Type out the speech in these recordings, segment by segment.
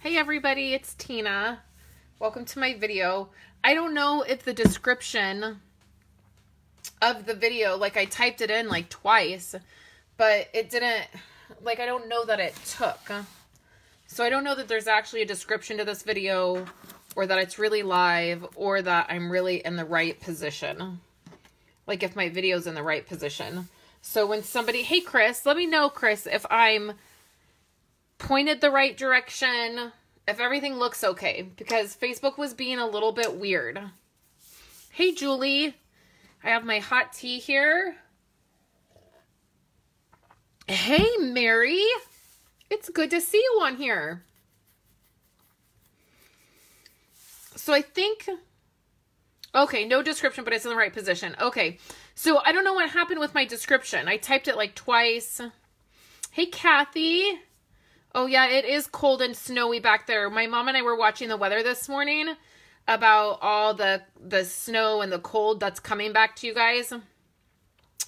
Hey everybody, it's Tina. Welcome to my video. I don't know if the description of the video, like I typed it in like twice, but it didn't, like I don't know that it took. So I don't know that there's actually a description to this video, or that it's really live, or that I'm really in the right position. Like if my video's in the right position. So when somebody, hey Chris, let me know, Chris, if I'm pointed the right direction, if everything looks okay, because Facebook was being a little bit weird. Hey Julie, I have my hot tea here. Hey Mary, it's good to see you on here. So I think, okay, no description, but it's in the right position. Okay, so I don't know what happened with my description. I typed it like twice. Hey Kathy. Oh yeah, it is cold and snowy back there. My mom and I were watching the weather this morning about all the snow and the cold that's coming back to you guys.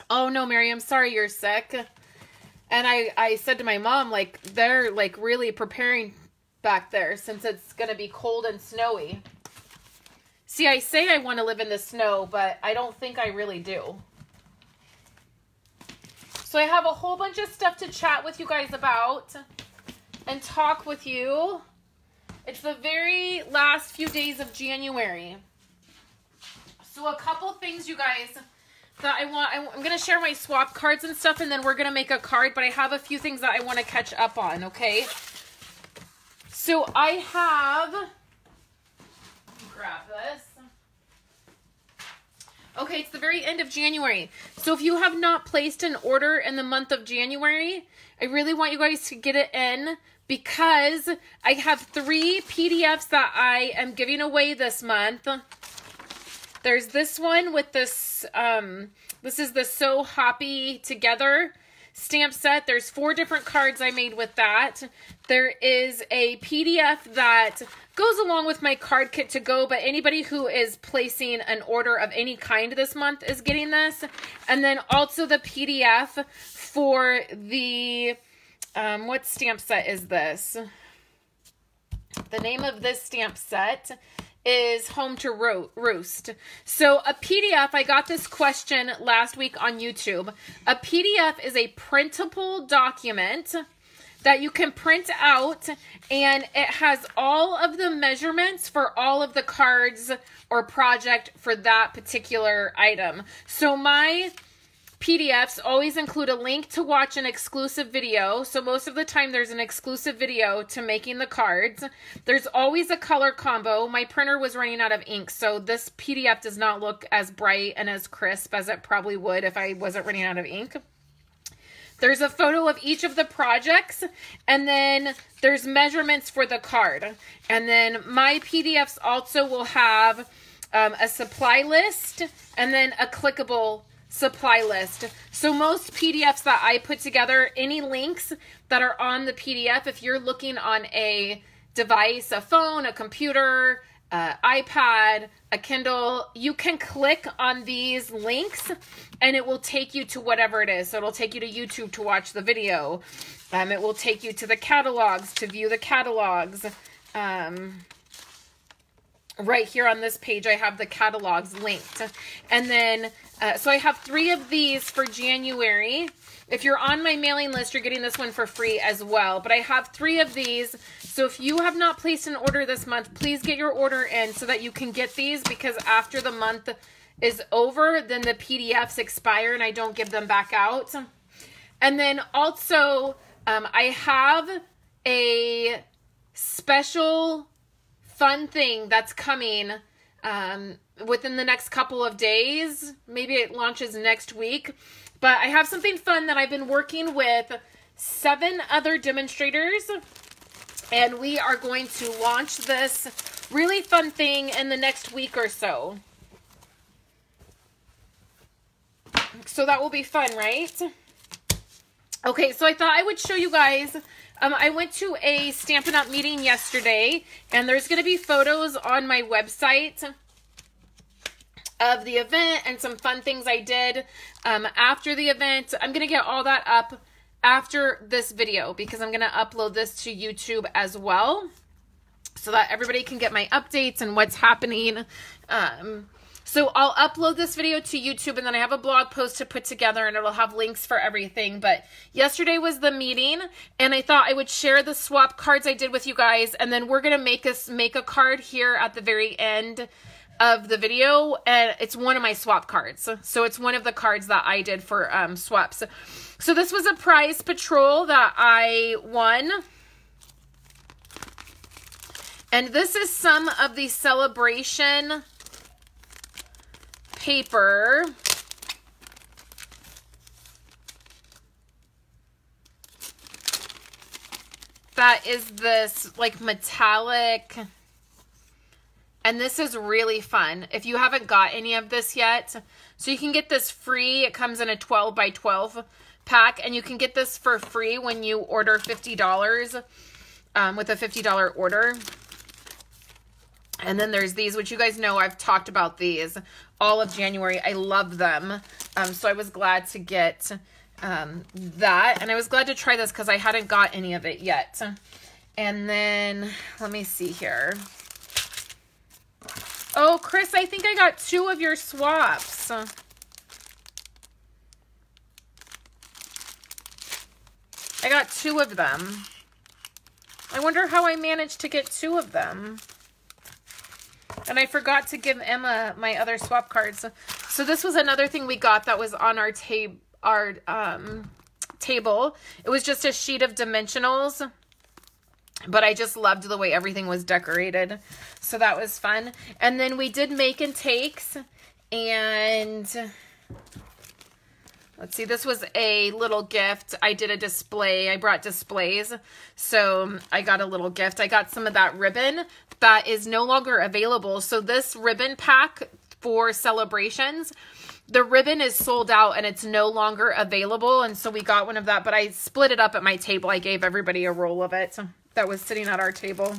Oh no, Mary, I'm sorry you're sick. And I said to my mom, like, they're like really preparing back there since it's going to be cold and snowy. See, I say I want to live in the snow, but I don't think I really do. So I have a whole bunch of stuff to chat with you guys about and talk with you. It's the very last few days of January. So a couple things, you guys, that I'm going to share my swap cards and stuff, and then we're going to make a card, but I have a few things that I want to catch up on, okay? So I have, grab this. Okay, it's the very end of January. So if you have not placed an order in the month of January, I really want you guys to get it in, because I have 3 PDFs that I am giving away this month. There's this one with this, this is the So Happy Together stamp set. There's 4 different cards I made with that. There is a PDF that goes along with my card kit to go, but anybody who is placing an order of any kind this month is getting this. And then also the PDF for the, what stamp set is this? The name of this stamp set is Home to Roost. So a PDF, I got this question last week on YouTube. A PDF is a printable document that you can print out, and it has all of the measurements for all of the cards or project for that particular item. So my PDFs always include a link to watch an exclusive video. So most of the time there's an exclusive video to making the cards. There's always a color combo. My printer was running out of ink, so this PDF does not look as bright and as crisp as it probably would if I wasn't running out of ink. There's a photo of each of the projects, and then there's measurements for the card. And then my PDFs also will have a supply list and then a clickable supply list. So most PDFs that I put together, any links that are on the PDF, if you're looking on a device, a phone, a computer, iPad, a Kindle, you can click on these links and it will take you to whatever it is. So it'll take you to YouTube to watch the video. It will take you to the catalogs to view the catalogs. Right here on this page, I have the catalogs linked. And then, so I have 3 of these for January. If you're on my mailing list, you're getting this one for free as well. But I have 3 of these. So if you have not placed an order this month, please get your order in so that you can get these, because after the month is over, then the PDFs expire and I don't give them back out. And then also, I have a special fun thing that's coming within the next couple of days. Maybe it launches next week. But I have something fun that I've been working with 7 other demonstrators, and we are going to launch this really fun thing in the next week or so. So that will be fun, right? Okay, so I thought I would show you guys. I went to a Stampin' Up! Meeting yesterday, and there's going to be photos on my website of the event and some fun things I did after the event. I'm going to get all that up after this video because I'm going to upload this to YouTube as well. so that everybody can get my updates and what's happening. So I'll upload this video to YouTube, and then I have a blog post to put together, and it'll have links for everything. But yesterday was the meeting, and I thought I would share the swap cards I did with you guys, and then we're going to make a card here at the very end of the video, and it's one of my swap cards. So it's one of the cards that I did for swaps. So this was a prize patrol that I won. And this is some of the celebration paper. That is this like metallic, and this is really fun. If you haven't got any of this yet, so you can get this free. It comes in a 12 by 12 pack, and you can get this for free when you order $50 with a $50 order. And then there's these, which you guys know I've talked about these all of January. I love them. So I was glad to get that. And I was glad to try this because I hadn't got any of it yet. And then, let me see here. Oh, Chris, I think I got 2 of your swaps. I got 2 of them. I wonder how I managed to get 2 of them. And I forgot to give Emma my other swap cards. So this was another thing we got that was on our table. It was just a sheet of dimensionals, but I just loved the way everything was decorated. So that was fun. And then we did make and takes, and let's see, this was a little gift. I did a display. I brought displays. So I got a little gift. I got some of that ribbon that is no longer available. So this ribbon pack for celebrations, the ribbon is sold out and it's no longer available. And so we got one of that, but I split it up at my table. I gave everybody a roll of it that was sitting at our table.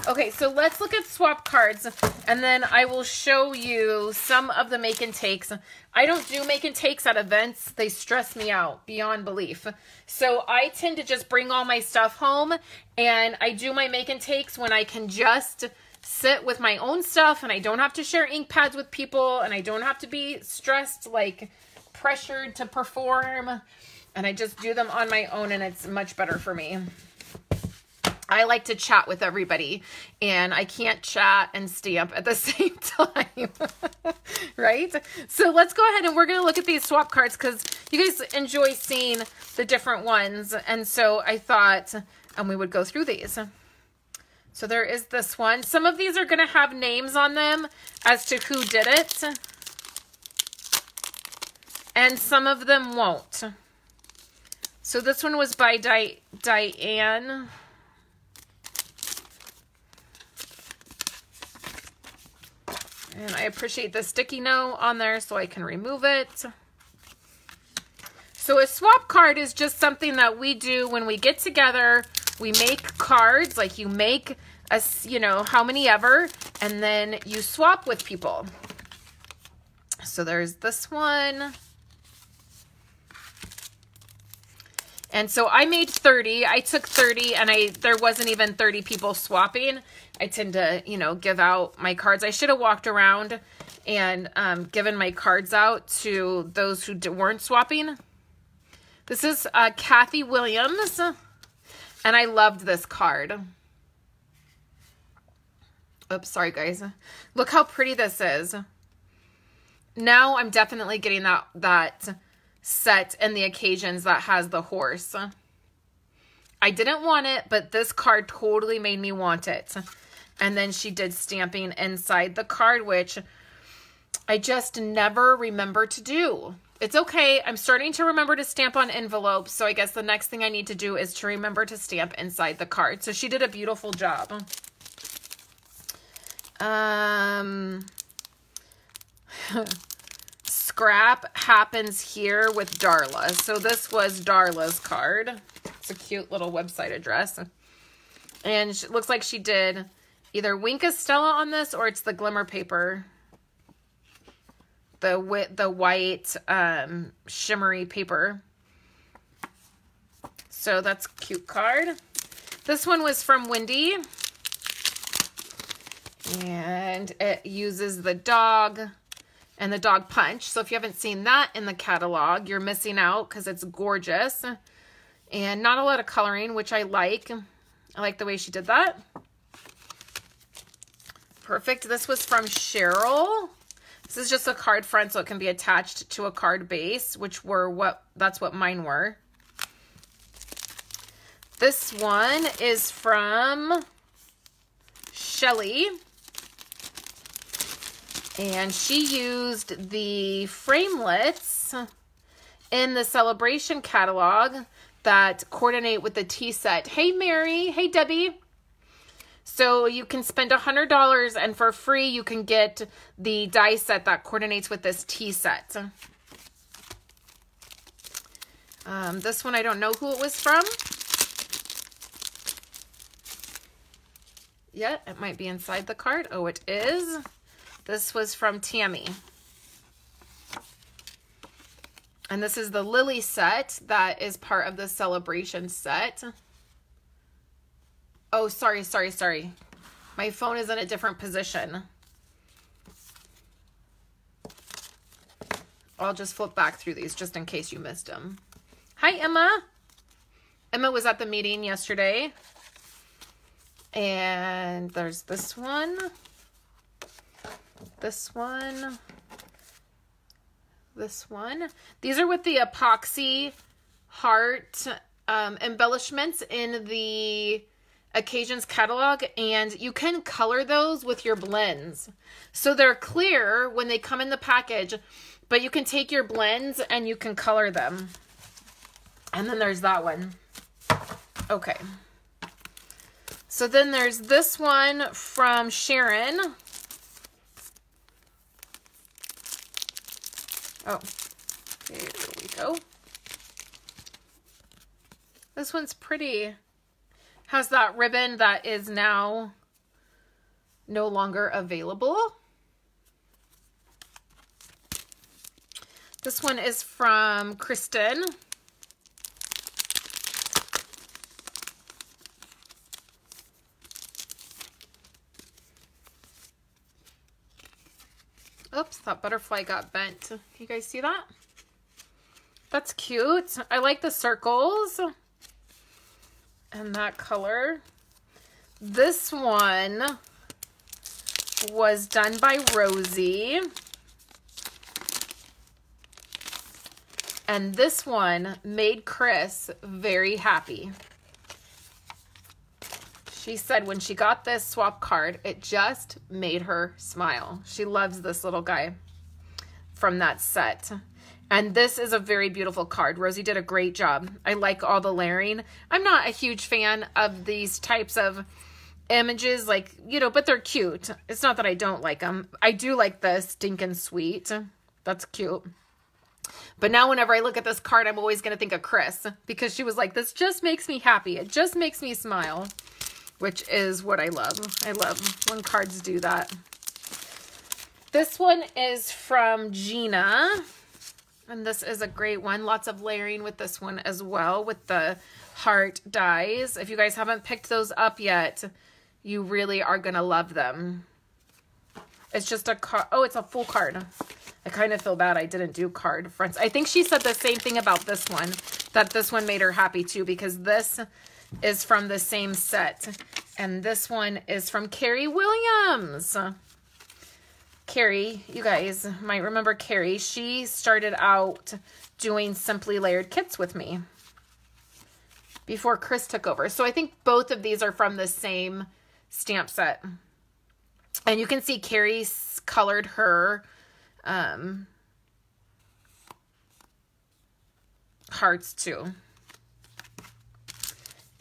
Okay, so let's look at swap cards, and then I will show you some of the make and takes. I don't do make and takes at events. They stress me out beyond belief. So I tend to just bring all my stuff home, and I do my make and takes when I can just sit with my own stuff, and I don't have to share ink pads with people, and I don't have to be stressed, like pressured to perform, and I just do them on my own, and it's much better for me. I like to chat with everybody, and I can't chat and stamp at the same time, right? So let's go ahead and we're going to look at these swap cards because you guys enjoy seeing the different ones. And so I thought we would go through these. So there is this one. Some of these are going to have names on them as to who did it, and some of them won't. So this one was by Diane. And I appreciate the sticky note on there so I can remove it. So a swap card is just something that we do when we get together. We make cards, like you make a, you know, how many ever, and then you swap with people. So there's this one. And so I made 30. I took 30, and there wasn't even 30 people swapping. I tend to, you know, give out my cards. I should have walked around and given my cards out to those who weren't swapping. This is Kathy Williams, and I loved this card. Oops, sorry guys. Look how pretty this is. Now I'm definitely getting that set and the occasions that has the horse. I didn't want it, but this card totally made me want it. And then she did stamping inside the card, which I just never remember to do. It's okay. I'm starting to remember to stamp on envelopes. So I guess the next thing I need to do is to remember to stamp inside the card. So she did a beautiful job. Scrap happens here with Darla. So this was Darla's card. It's a cute little website address. And it looks like she did either Wink Estella on this, or it's the glimmer paper. The white shimmery paper. So that's a cute card. This one was from Wendy. And it uses the dog and the dog punch. So if you haven't seen that in the catalog, you're missing out because it's gorgeous. And not a lot of coloring, which I like. I like the way she did that. Perfect. This was from Cheryl. This is just a card front, so it can be attached to a card base, which that's what mine were. This one is from Shelly. And she used the framelets in the Celebration catalog that coordinate with the tea set. Hey, Mary. Hey, Debbie. So you can spend $100 and for free you can get the die set that coordinates with this tea set. This one I don't know who it was from. Yeah, it might be inside the card. Oh, it is. This was from Tammy. And this is the Lily set that is part of the Celebration set. Oh, sorry. My phone is in a different position. I'll just flip back through these just in case you missed them. Hi, Emma. Emma was at the meeting yesterday. And there's this one. This one. This one. These are with the epoxy heart embellishments in the Occasions catalog, and you can color those with your blends. So they're clear when they come in the package, but you can take your blends and you can color them. And then there's that one. Okay. So then there's this one from Sharon. Oh, here we go. This one's pretty. Has that ribbon that is now no longer available. This one is from Kristen. Oops, that butterfly got bent. You guys see that? That's cute. I like the circles and that color. This one was done by Rosie. And this one made Chris very happy. She said when she got this swap card, it just made her smile. She loves this little guy from that set. And this is a very beautiful card. Rosie did a great job. I like all the layering. I'm not a huge fan of these types of images, like, you know, but they're cute. It's not that I don't like them. I do like the Stinkin' Sweet. That's cute. But now whenever I look at this card, I'm always going to think of Chris, because she was like, this just makes me happy. It just makes me smile, which is what I love. I love when cards do that. This one is from Gina. And this is a great one. Lots of layering with this one as well, with the heart dies. If you guys haven't picked those up yet, you really are going to love them. It's just a card. Oh, it's a full card. I kind of feel bad I didn't do card fronts. I think she said the same thing about this one, that this one made her happy too, because this is from the same set. And this one is from Carrie Williams. Carrie, you guys might remember Carrie. She started out doing Simply Layered kits with me before Chris took over. So I think both of these are from the same stamp set. And you can see Carrie colored her hearts too.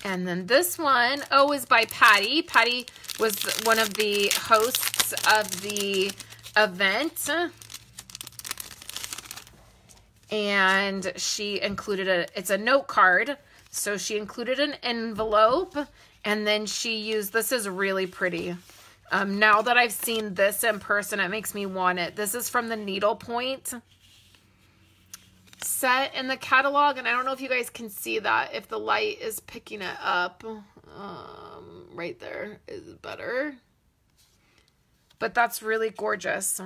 And then this one, oh, is by Patty. Patty was one of the hosts of the event. And she included it's a note card. So she included an envelope, and then she used, this is really pretty. Now that I've seen this in person, it makes me want it. This is from the Needlepoint set in the catalog, and I don't know if you guys can see that, if the light is picking it up. Right there is better. But that's really gorgeous.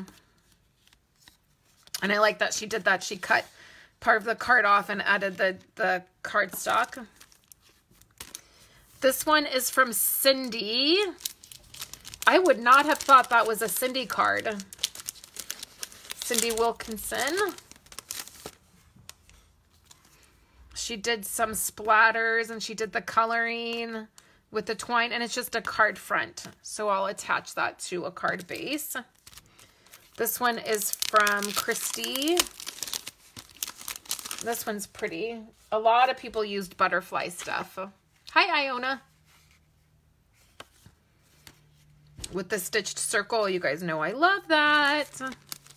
And I like that she did that. She cut part of the card off and added the cardstock. This one is from Cindy. I would not have thought that was a Cindy card. Cindy Wilkinson. She did some splatters and she did the coloring with the twine, and it's just a card front. So I'll attach that to a card base. This one is from Christy. This one's pretty. A lot of people used butterfly stuff. Hi, Iona. With the stitched circle, you guys know I love that.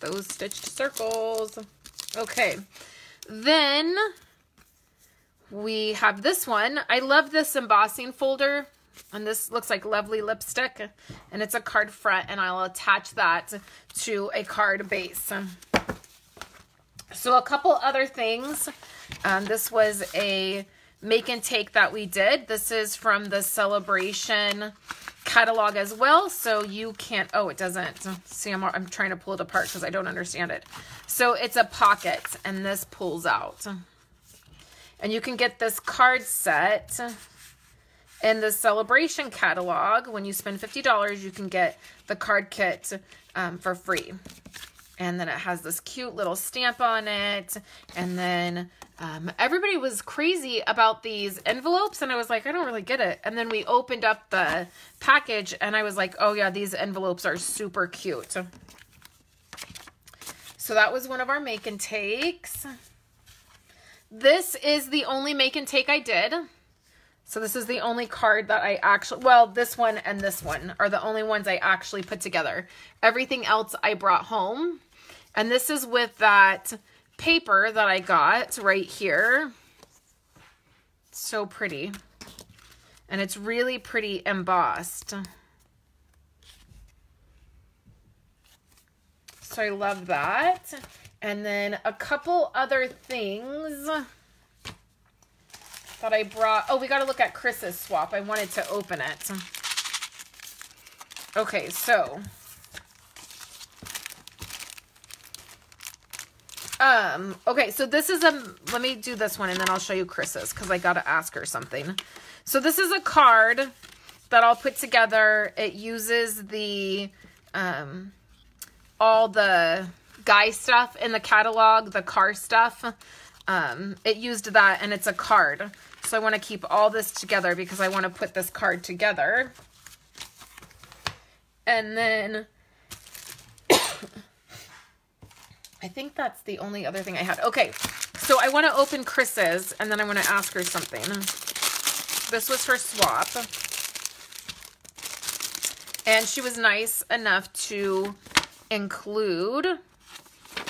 Those stitched circles. Okay. Then we have this one. I love this embossing folder. And this looks like Lovely Lipstick. And it's a card front. And I'll attach that to a card base. So a couple other things. This was a make and take that we did. This is from the Celebration catalog as well. So you can't, oh, it doesn't. See, I'm trying to pull it apart because I don't understand it. So it's a pocket and this pulls out. And you can get this card set in the Celebration catalog. When you spend $50, you can get the card kit for free. And then it has this cute little stamp on it. And then everybody was crazy about these envelopes. And I was like, I don't really get it. And then we opened up the package and I was like, oh yeah, these envelopes are super cute. So that was one of our make and takes. This is the only make and take I did. So this is the only card that I actually, well, this one and this one are the only ones I actually put together. Everything else I brought home. And this is with that paper that I got right here. So pretty. And it's really pretty embossed. So I love that. And then a couple other things that I brought. Oh, we got to look at Chris's swap. I wanted to open it. Okay, so okay, so this is let me do this one and then I'll show you Chris's because I got to ask her something. So this is a card that I'll put together. It uses the all the guy stuff in the catalog, the car stuff. It used that and it's a card. So I want to keep all this together because I want to put this card together. And then I think that's the only other thing I had. Okay, so I want to open Chris's and then I want to ask her something. This was her swap. And she was nice enough to include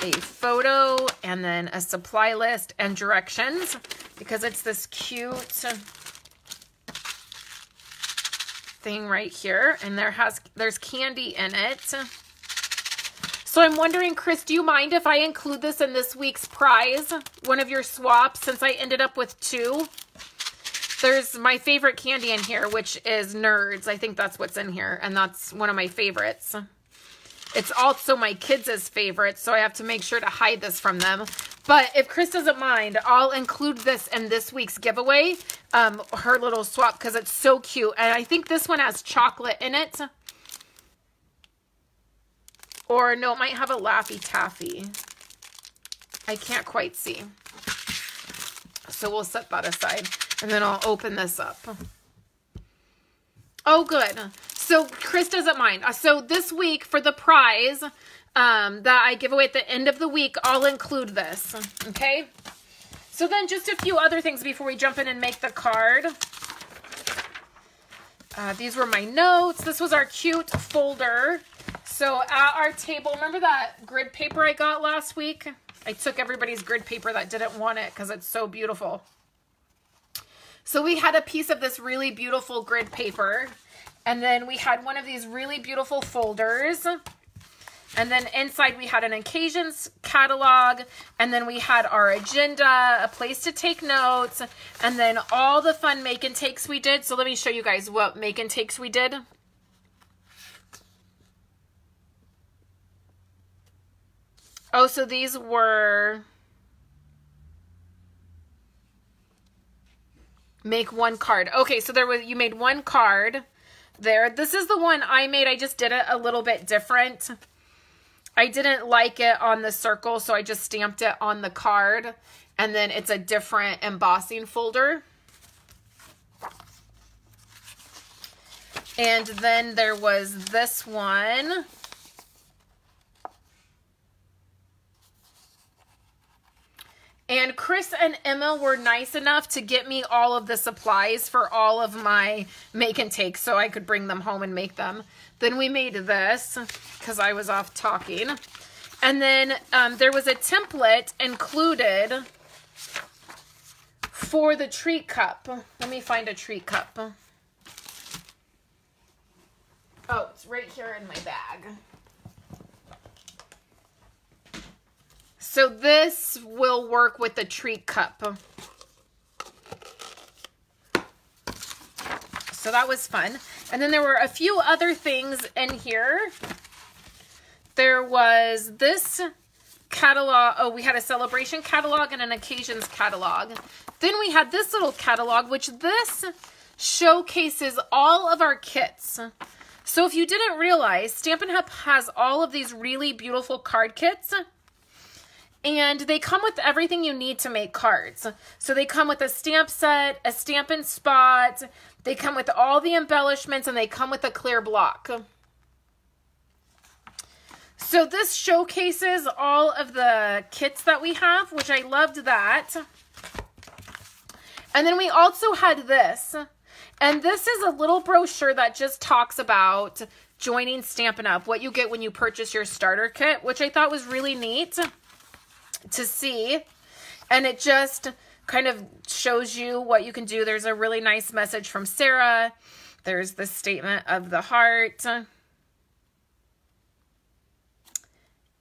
a photo and then a supply list and directions because it's this cute thing right here and there's candy in it. So I'm wondering, Chris, do you mind if I include this in this week's prize, one of your swaps, since I ended up with two? There's my favorite candy in here, which is Nerds. I think that's what's in here, and that's one of my favorites. It's also my kids' favorite, so I have to make sure to hide this from them. But if Chris doesn't mind, I'll include this in this week's giveaway, her little swap, because it's so cute. And I think this one has chocolate in it. Or no, it might have a Laffy Taffy. I can't quite see. So we'll set that aside. And then I'll open this up. Oh, good. So Chris doesn't mind. So this week for the prize that I give away at the end of the week, I'll include this. Okay? So then just a few other things before we jump in and make the card. These were my notes. This was our cute folder. So at our table, remember that grid paper I got last week? I took everybody's grid paper that didn't want it because it's so beautiful. So we had a piece of this really beautiful grid paper. And then we had one of these really beautiful folders. And then inside we had an occasions catalog, and then we had our agenda, a place to take notes, and then all the fun make and takes we did. So let me show you guys what make and takes we did. Oh, so these were make one card. Okay, so there was, you made one card there. This is the one I made. I just did it a little bit different. I didn't like it on the circle, so I just stamped it on the card, and then it's a different embossing folder. And then there was this one. And Chris and Emma were nice enough to get me all of the supplies for all of my make and take so I could bring them home and make them. Then we made this because I was off talking. And then there was a template included for the treat cup. Let me find a treat cup. Oh, it's right here in my bag. So this will work with the treat cup. So that was fun. And then there were a few other things in here. There was this catalog. Oh, we had a celebration catalog and an occasions catalog. Then we had this little catalog, which this showcases all of our kits. So if you didn't realize, Stampin' Up! Has all of these really beautiful card kits. And they come with everything you need to make cards. So they come with a stamp set, a Stampin' Spot. They come with all the embellishments, and they come with a clear block. So this showcases all of the kits that we have, which I loved that. And then we also had this. And this is a little brochure that just talks about joining Stampin' Up!, what you get when you purchase your starter kit, which I thought was really neat to see. And it just kind of shows you what you can do. There's a really nice message from Sarah. There's the statement of the heart.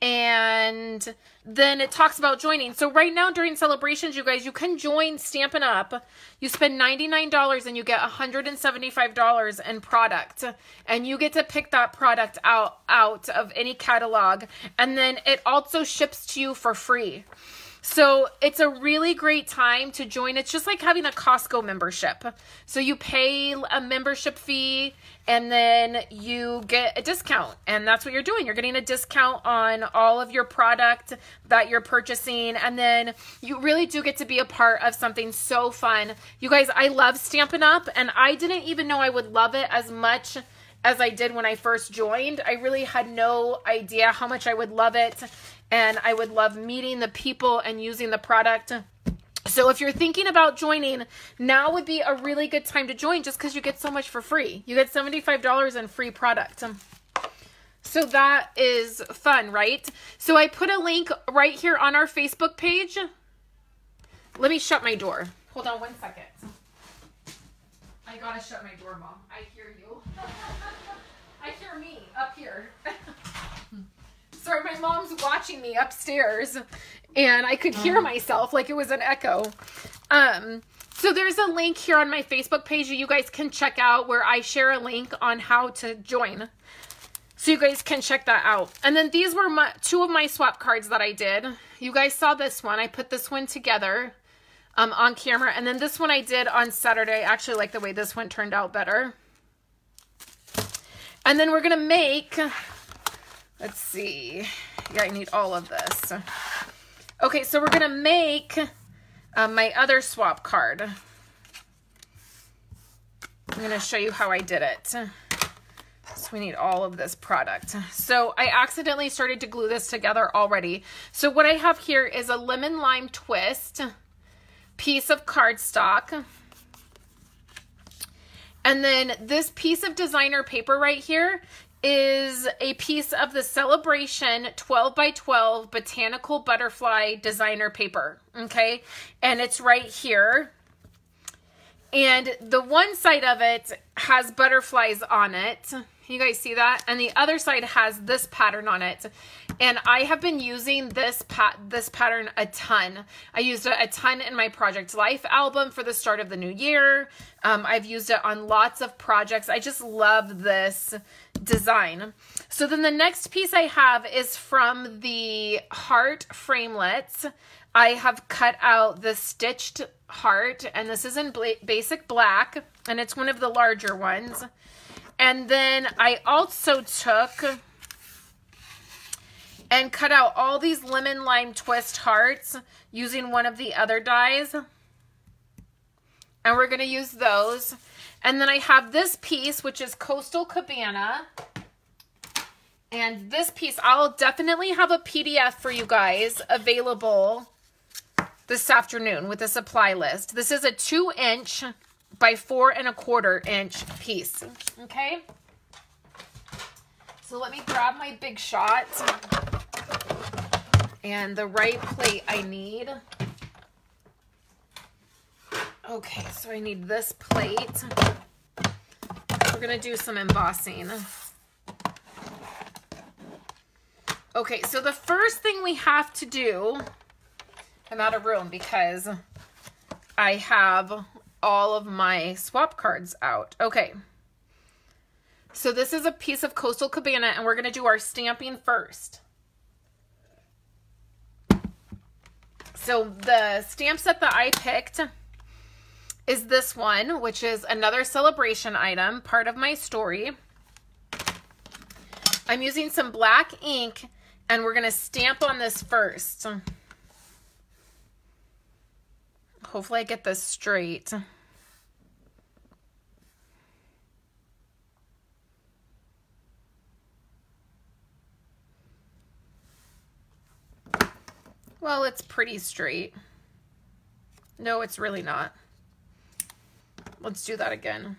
And then it talks about joining. So right now during celebrations, you guys, you can join Stampin' Up! You spend $99 and you get $175 in product. And you get to pick that product out of any catalog. And then it also ships to you for free. So it's a really great time to join. It's just like having a Costco membership. So you pay a membership fee and then you get a discount. And that's what you're doing. You're getting a discount on all of your product that you're purchasing. And then you really do get to be a part of something so fun. You guys, I love Stampin' Up! And I didn't even know I would love it as much as I did when I first joined. I really had no idea how much I would love it. And I would love meeting the people and using the product. So if you're thinking about joining, now would be a really good time to join just because you get so much for free. You get $75 in free product. So that is fun, right? So I put a link right here on our Facebook page. Let me shut my door. Hold on 1 second. I gotta shut my door, Mom. I hear you. I hear me up here. Sorry, my mom's watching me upstairs and I could hear myself like it was an echo. So there's a link here on my Facebook page that you guys can check out where I share a link on how to join. So you guys can check that out. And then these were two of my swap cards that I did. You guys saw this one. I put this one together on camera. And then this one I did on Saturday. I actually like the way this one turned out better. And then we're going to make... Let's see. Yeah, I need all of this. Okay, so we're going to make my other swap card. I'm going to show you how I did it. So we need all of this product. So I accidentally started to glue this together already. So what I have here is a lemon lime twist piece of cardstock. And then this piece of designer paper right here is a piece of the Celebration 12 by 12 Botanical Butterfly designer paper, okay? And it's right here. And the one side of it has butterflies on it. You guys see that? And the other side has this pattern on it. And I have been using this pattern a ton. I used it a ton in my Project Life album for the start of the new year. I've used it on lots of projects. I just love this design. So then the next piece I have is from the heart framelits. I have cut out the stitched heart, and this is in basic black, and it's one of the larger ones. And then I also took and cut out all these lemon lime twist hearts using one of the other dies. And we're going to use those. And then I have this piece, which is Coastal Cabana. And this piece, I'll definitely have a PDF for you guys available this afternoon with a supply list. This is a 2-inch by 4 1/4 inch piece. Okay. So let me grab my big shot and the right plate I need. Okay, so I need this plate. We're gonna do some embossing. Okay, so the first thing we have to do, I'm out of room because I have all of my swap cards out. Okay. So this is a piece of Coastal Cabana, and we're going to do our stamping first. So the stamp set that I picked is this one, which is another celebration item, part of my story. I'm using some black ink, and we're going to stamp on this first. Hopefully I get this straight. Well, it's pretty straight. No, it's really not. Let's do that again.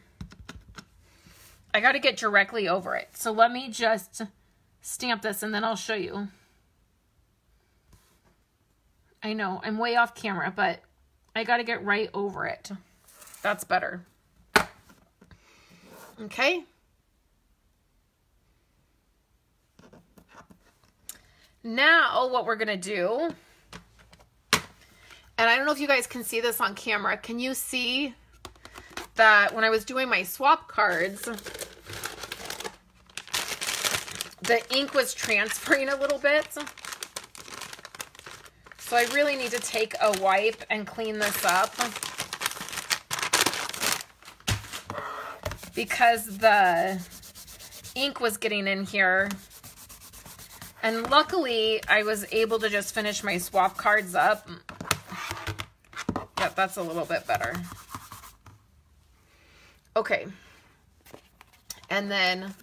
I got to get directly over it. So let me just stamp this and then I'll show you. I know, I'm way off camera, but I got to get right over it. That's better. Okay. Now what we're going to do, and I don't know if you guys can see this on camera. Can you see that when I was doing my swap cards, the ink was transferring a little bit? So I really need to take a wipe and clean this up because the ink was getting in here. And luckily, I was able to just finish my swap cards up. Yep, that's a little bit better. Okay. And then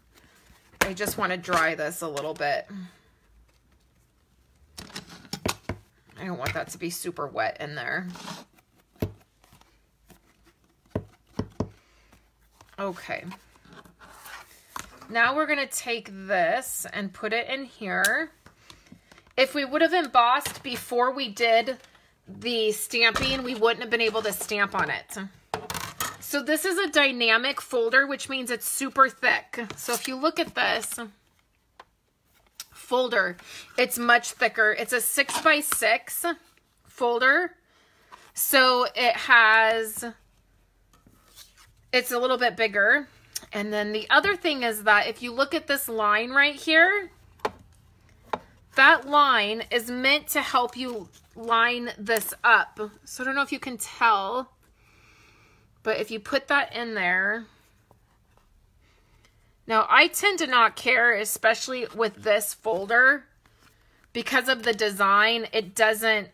I just want to dry this a little bit. I don't want that to be super wet in there. Okay. Now we're going to take this and put it in here. If we would have embossed before we did the stamping, we wouldn't have been able to stamp on it. So this is a dynamic folder, which means it's super thick. So if you look at this folder, it's much thicker. It's a 6x6 folder. So it's a little bit bigger. And then the other thing is that if you look at this line right here, that line is meant to help you line this up. So I don't know if you can tell, but if you put that in there. Now I tend to not care, especially with this folder, because of the design. It doesn't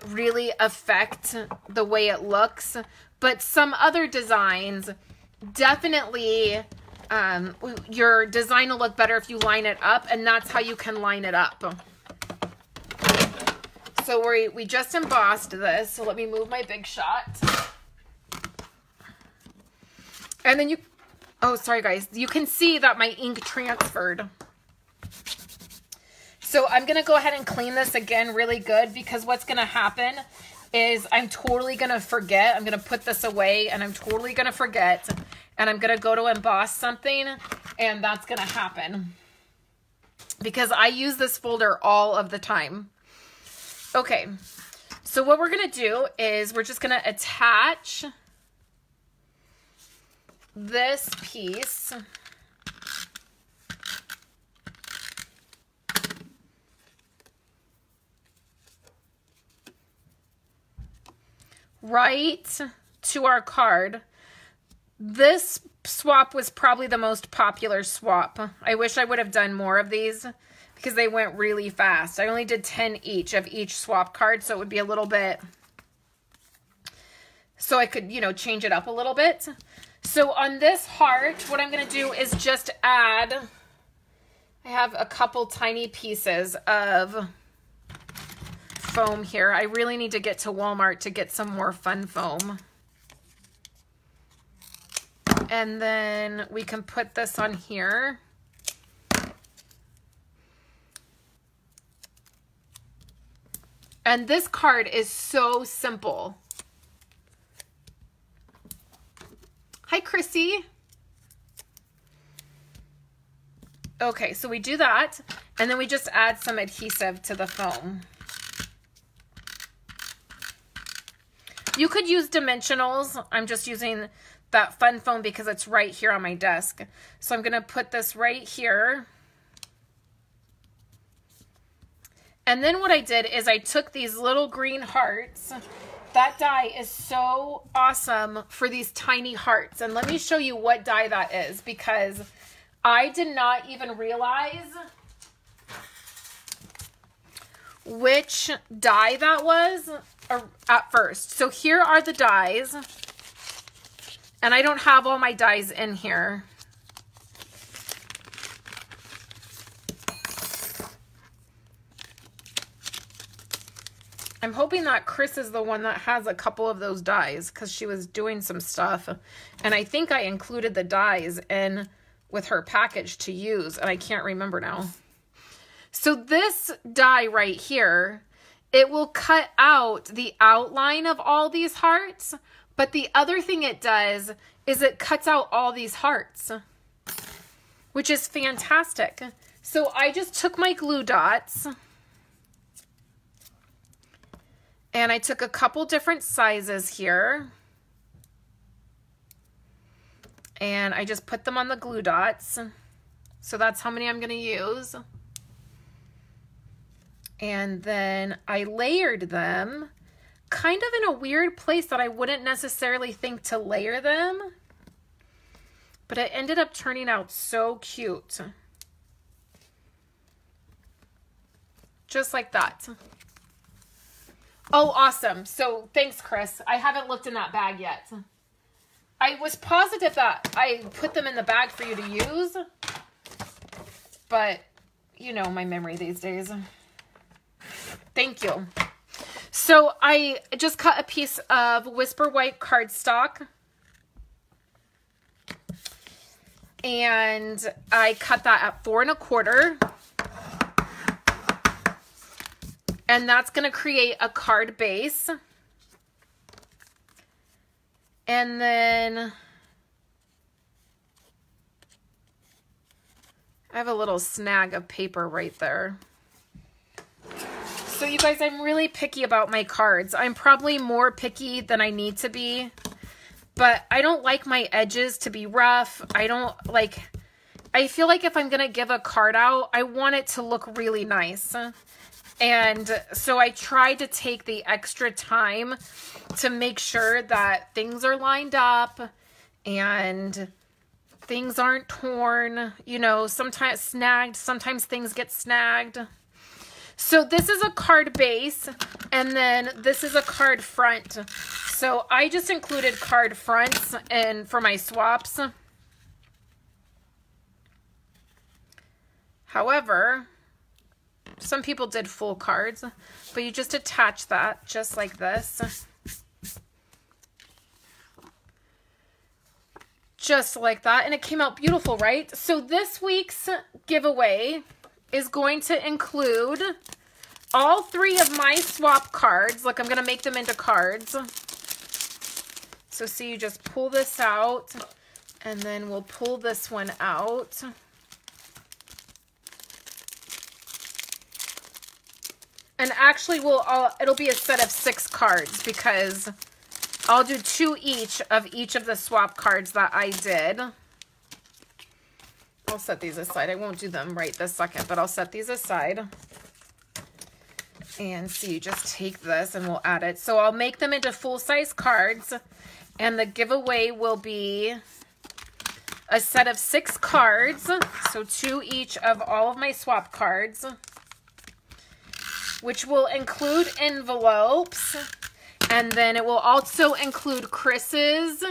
really affect the way it looks, but some other designs definitely your design will look better if you line it up, and that's how you can line it up. So we just embossed this, so let me move my big shot. And then oh, sorry guys, you can see that my ink transferred. So I'm gonna go ahead and clean this again really good, because what's gonna happen is I'm totally gonna forget. I'm gonna put this away and I'm totally gonna forget. and I'm going to go to emboss something, and that's going to happen. Because I use this folder all of the time. Okay, so what we're going to do is we're just going to attach this piece right to our card. This swap was probably the most popular swap. I wish I would have done more of these because they went really fast. I only did 10 each of each swap card, so it would be a little bit, so I could, you know, change it up a little bit. So on this heart, what I'm going to do is just add, I have a couple tiny pieces of foam here. I really need to get to Walmart to get some more fun foam. And then we can put this on here. And this card is so simple. Hi, Chrissy. Okay, so we do that, and then we just add some adhesive to the foam. You could use dimensionals. I'm just using that fun foam because it's right here on my desk. So I'm going to put this right here. And then what I did is I took these little green hearts. That die is so awesome for these tiny hearts. And let me show you what die that is, because I did not even realize which die that was at first. So here are the dies. And I don't have all my dies in here. I'm hoping that Chris is the one that has a couple of those dies, because she was doing some stuff. And I think I included the dies in with her package to use, and I can't remember now. So this die right here, it will cut out the outline of all these hearts, but the other thing it does is it cuts out all these hearts, which is fantastic. So I just took my glue dots and I took a couple different sizes here and I just put them on the glue dots. So that's how many I'm going to use. And then I layered them kind of in a weird place that I wouldn't necessarily think to layer them. But it ended up turning out so cute. Just like that. Oh, awesome. So thanks, Chris. I haven't looked in that bag yet. I was positive that I put them in the bag for you to use. But, you know, my memory these days. Thank you. So I just cut a piece of Whisper White cardstock. And I cut that at 4 1/4. And that's going to create a card base. And then I have a little snag of paper right there. So you guys, I'm really picky about my cards. I'm probably more picky than I need to be. But I don't like my edges to be rough. I feel like if I'm going to give a card out, I want it to look really nice. And so I try to take the extra time to make sure that things are lined up and things aren't torn, you know, sometimes snagged, sometimes things get snagged. So this is a card base, and then this is a card front. So I just included card fronts and for my swaps. However, some people did full cards, but you just attach that just like this. Just like that, and it came out beautiful, right? So this week's giveaway is going to include all 3 of my swap cards. Look, I'm going to make them into cards. So see, you just pull this out, And then we'll pull this one out. And actually it'll be a set of 6 cards because I'll do 2 each of the swap cards that I did. I'll set these aside. I won't do them right this second, but I'll set these aside. And so you just take this and we'll add it. So I'll make them into full-size cards, and the giveaway will be a set of 6 cards. So 2 each of all of my swap cards, which will include envelopes. And then it will also include Chris's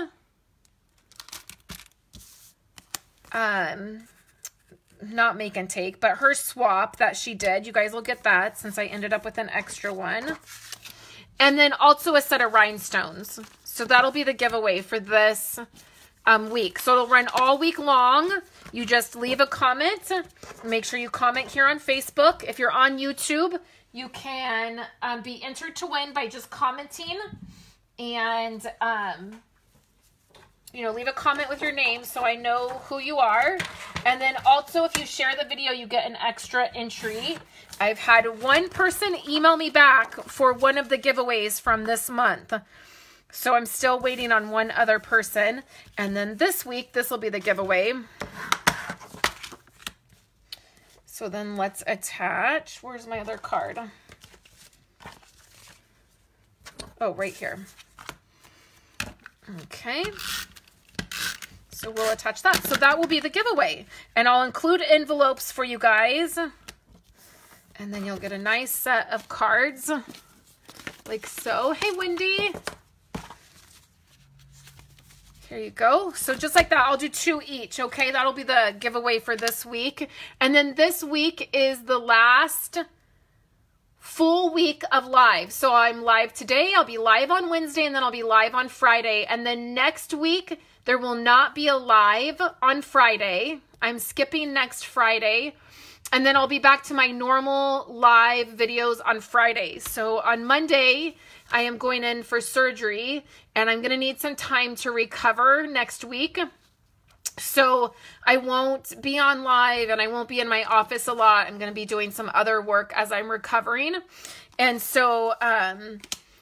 not make and take, but her swap that she did. You guys will get that since I ended up with an extra one. And then also a set of rhinestones. So that'll be the giveaway for this week. So it'll run all week long. You just leave a comment. Make sure you comment here on Facebook. If you're on YouTube, you can be entered to win by just commenting and you know, leave a comment with your name so I know who you are. And then also, if you share the video, you get an extra entry. I've had one person email me back for one of the giveaways from this month. So I'm still waiting on one other person. And then this week, this will be the giveaway. So then let's attach. Where's my other card? Oh, right here. Okay. So we'll attach that. So that will be the giveaway. And I'll include envelopes for you guys. And then you'll get a nice set of cards like so. Hey, Wendy. Here you go. So just like that, I'll do 2 each, okay? That'll be the giveaway for this week. And then this week is the last full week of live. So I'm live today. I'll be live on Wednesday, and then I'll be live on Friday. And then next week, there will not be a live on Friday. I'm skipping next Friday. And then I'll be back to my normal live videos on Friday. So on Monday, I am going in for surgery, and I'm going to need some time to recover next week. So I won't be on live, and I won't be in my office a lot. I'm going to be doing some other work as I'm recovering. And so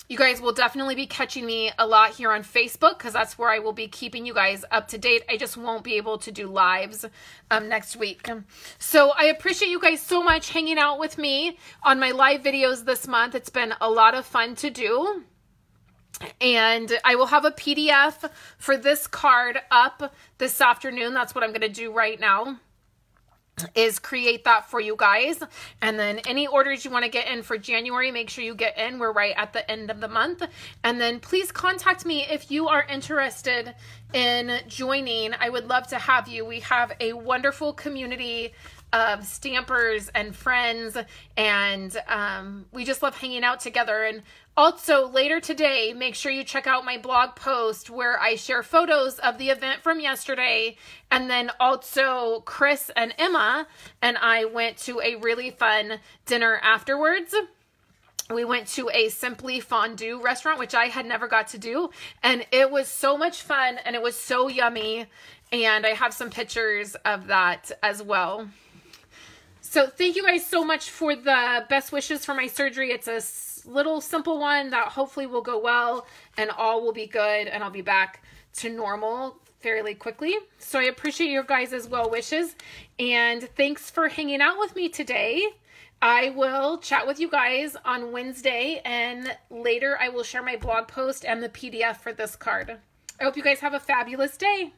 you guys will definitely be catching me a lot here on Facebook, because that's where I will be keeping you guys up to date. I just won't be able to do lives next week. So I appreciate you guys so much hanging out with me on my live videos this month. It's been a lot of fun to do. And I will have a PDF for this card up this afternoon. That's what I'm going to do right now, is create that for you guys. And then any orders you want to get in for January, make sure you get in. We're right at the end of the month. And then please contact me if you are interested in joining. I would love to have you. We have a wonderful community of stampers and friends, and we just love hanging out together. And also later today, make sure you check out my blog post where I share photos of the event from yesterday. And then also Chris and Emma and I went to a really fun dinner afterwards. We went to a Simply Fondue restaurant, which I had never got to do. And it was so much fun, and it was so yummy. And I have some pictures of that as well. So thank you guys so much for the best wishes for my surgery. It's a little simple one that hopefully will go well, and all will be good, and I'll be back to normal fairly quickly. So I appreciate your guys' well wishes, and thanks for hanging out with me today. I will chat with you guys on Wednesday, and later I will share my blog post and the PDF for this card. I hope you guys have a fabulous day.